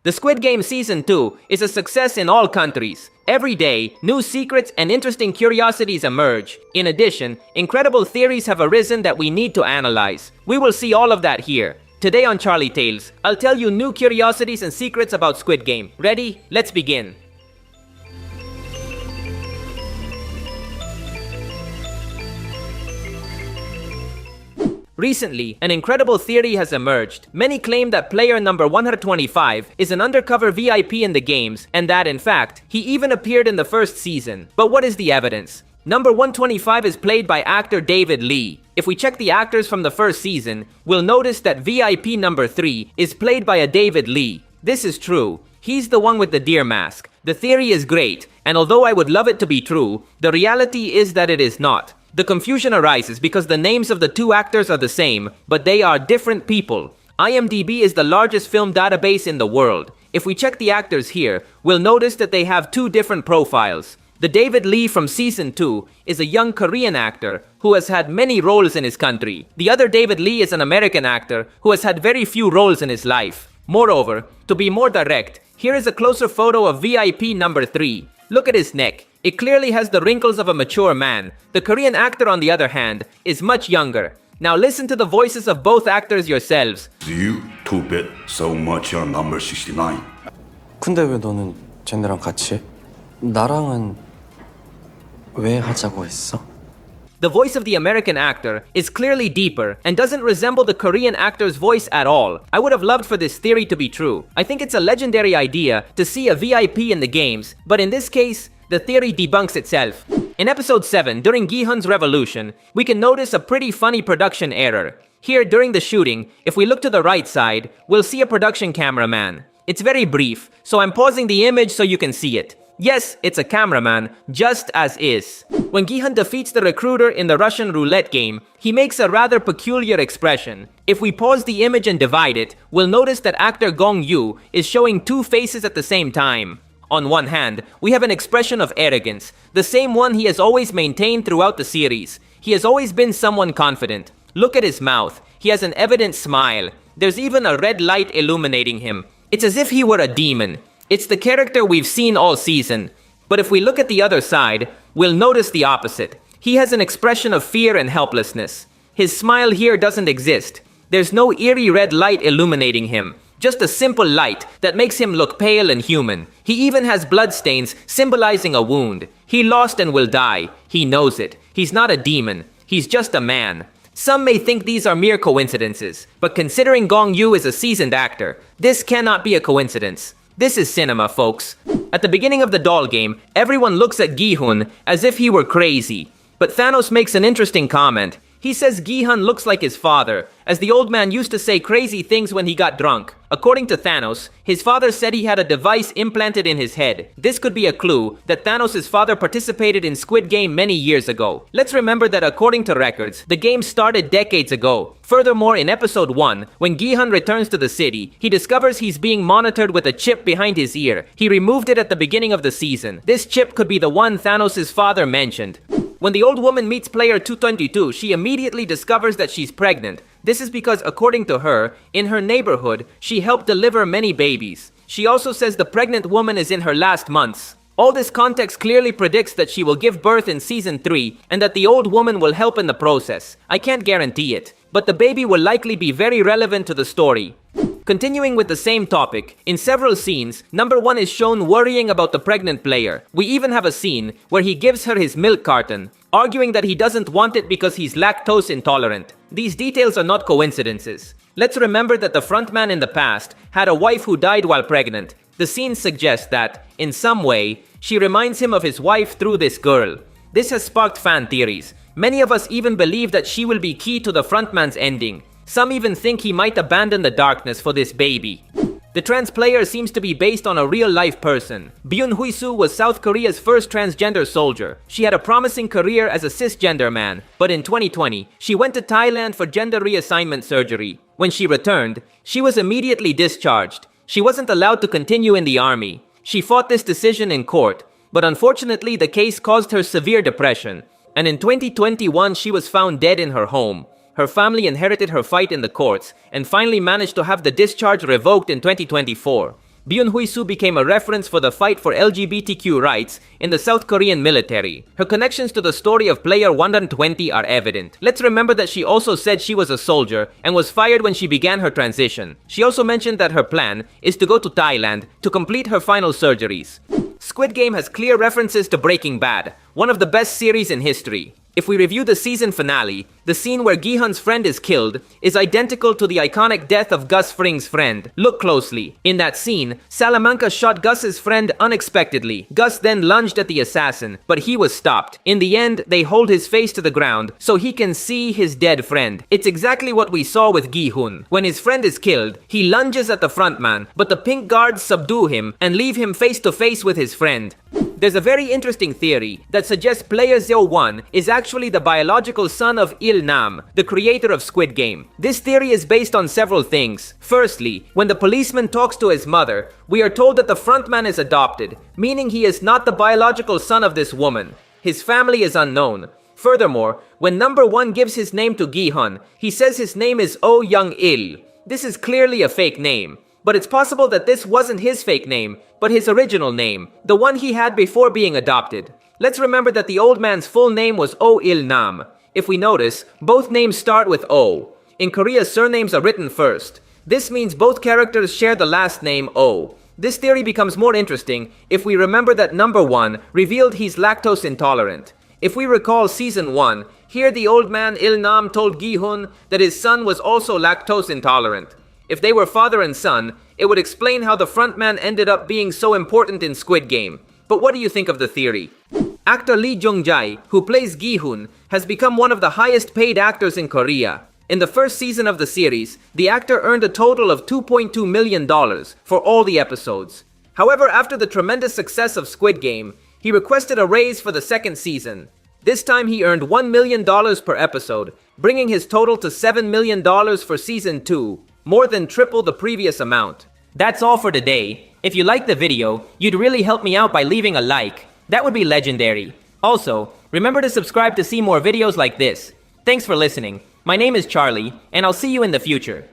The Squid Game Season 2 is a success in all countries. Every day, new secrets and interesting curiosities emerge. In addition, incredible theories have arisen that we need to analyze. We will see all of that here. Today on CharlieTales, I'll tell you new curiosities and secrets about Squid Game. Ready? Let's begin. Recently, an incredible theory has emerged. Many claim that player number 125 is an undercover VIP in the games, and that in fact, he even appeared in the first season. But what is the evidence? Number 125 is played by actor David Lee. If we check the actors from the first season, we'll notice that VIP number 3 is played by a David Lee. This is true. He's the one with the deer mask. The theory is great, and although I would love it to be true, the reality is that it is not. The confusion arises because the names of the two actors are the same, but they are different people. IMDb is the largest film database in the world. If we check the actors here, we'll notice that they have two different profiles. The David Lee from Season 2 is a young Korean actor who has had many roles in his country. The other David Lee is an American actor who has had very few roles in his life. Moreover, to be more direct, here is a closer photo of VIP number 3. Look at his neck. It clearly has the wrinkles of a mature man. The Korean actor, on the other hand, is much younger. Now listen to the voices of both actors yourselves. You two bet so much on number 69. 근데 왜 너는 쟤네랑 같이 해? 나랑은 왜 하자고 했어? The voice of the American actor is clearly deeper and doesn't resemble the Korean actor's voice at all. I would have loved for this theory to be true. I think it's a legendary idea to see a VIP in the games, but in this case, the theory debunks itself. In episode 7, during Gi-hun's revolution, we can notice a pretty funny production error. Here, during the shooting, if we look to the right side, we'll see a production cameraman. It's very brief, so I'm pausing the image so you can see it. Yes, it's a cameraman, just as is. When Gi-hun defeats the recruiter in the Russian roulette game, he makes a rather peculiar expression. If we pause the image and divide it, we'll notice that actor Gong-yoo is showing two faces at the same time. On one hand, we have an expression of arrogance, the same one he has always maintained throughout the series. He has always been someone confident. Look at his mouth. He has an evident smile. There's even a red light illuminating him. It's as if he were a demon. It's the character we've seen all season. But if we look at the other side, we'll notice the opposite. He has an expression of fear and helplessness. His smile here doesn't exist. There's no eerie red light illuminating him. Just a simple light that makes him look pale and human. He even has bloodstains symbolizing a wound. He lost and will die. He knows it. He's not a demon. He's just a man. Some may think these are mere coincidences, but considering Gong-yoo is a seasoned actor, this cannot be a coincidence. This is cinema, folks. At the beginning of the doll game, everyone looks at Gi-hun as if he were crazy. But Thanos makes an interesting comment. He says Gi-hun looks like his father, as the old man used to say crazy things when he got drunk. According to Thanos, his father said he had a device implanted in his head. This could be a clue that Thanos' father participated in Squid Game many years ago. Let's remember that according to records, the game started decades ago. Furthermore, in episode 1, when Gi-hun returns to the city, he discovers he's being monitored with a chip behind his ear. He removed it at the beginning of the season. This chip could be the one Thanos' father mentioned. When the old woman meets player 222, she immediately discovers that she's pregnant. This is because, according to her, in her neighborhood, she helped deliver many babies. She also says the pregnant woman is in her last months. All this context clearly predicts that she will give birth in Season 3 and that the old woman will help in the process. I can't guarantee it, but the baby will likely be very relevant to the story. Continuing with the same topic, in several scenes, number 1 is shown worrying about the pregnant player. We even have a scene where he gives her his milk carton, arguing that he doesn't want it because he's lactose intolerant. These details are not coincidences. Let's remember that the frontman in the past had a wife who died while pregnant. The scene suggests that, in some way, she reminds him of his wife through this girl. This has sparked fan theories. Many of us even believe that she will be key to the frontman's ending. Some even think he might abandon the darkness for this baby. The trans player seems to be based on a real-life person. Byun Hui-soo was South Korea's first transgender soldier. She had a promising career as a cisgender man, but in 2020, she went to Thailand for gender reassignment surgery. When she returned, she was immediately discharged. She wasn't allowed to continue in the army. She fought this decision in court, but unfortunately the case caused her severe depression. And in 2021, she was found dead in her home. Her family inherited her fight in the courts and finally managed to have the discharge revoked in 2024. Byun-hui-soo became a reference for the fight for LGBTQ rights in the South Korean military. Her connections to the story of Player 120 are evident. Let's remember that she also said she was a soldier and was fired when she began her transition. She also mentioned that her plan is to go to Thailand to complete her final surgeries. Squid Game has clear references to Breaking Bad, one of the best series in history. If we review the season finale, the scene where Gi-hun's friend is killed is identical to the iconic death of Gus Fring's friend. Look closely. In that scene, Salamanca shot Gus's friend unexpectedly. Gus then lunged at the assassin, but he was stopped. In the end, they hold his face to the ground so he can see his dead friend. It's exactly what we saw with Gi-hun. When his friend is killed, he lunges at the frontman, but the pink guards subdue him and leave him face to face with his friend. There's a very interesting theory that suggests Player 01 is actually the biological son of Il-nam, the creator of Squid Game. This theory is based on several things. Firstly, when the policeman talks to his mother, we are told that the frontman is adopted, meaning he is not the biological son of this woman. His family is unknown. Furthermore, when number 1 gives his name to Gi-hun, he says his name is Oh Young-il. This is clearly a fake name. But it's possible that this wasn't his fake name, but his original name, the one he had before being adopted. Let's remember that the old man's full name was Oh Il-nam. If we notice, both names start with O. In Korea, surnames are written first. This means both characters share the last name O. This theory becomes more interesting if we remember that number 1 revealed he's lactose intolerant. If we recall season 1, here the old man Il-nam told Gi-hun that his son was also lactose intolerant. If they were father and son, it would explain how the frontman ended up being so important in Squid Game. But what do you think of the theory? Actor Lee Jung-jae, who plays Gi-hun, has become one of the highest paid actors in Korea. In the first season of the series, the actor earned a total of $2.2 million for all the episodes. However, after the tremendous success of Squid Game, he requested a raise for the second season. This time he earned $1 million per episode, bringing his total to $7 million for season 2. More than triple the previous amount. That's all for today. If you liked the video, you'd really help me out by leaving a like. That would be legendary. Also, remember to subscribe to see more videos like this. Thanks for listening. My name is Charlie, and I'll see you in the future.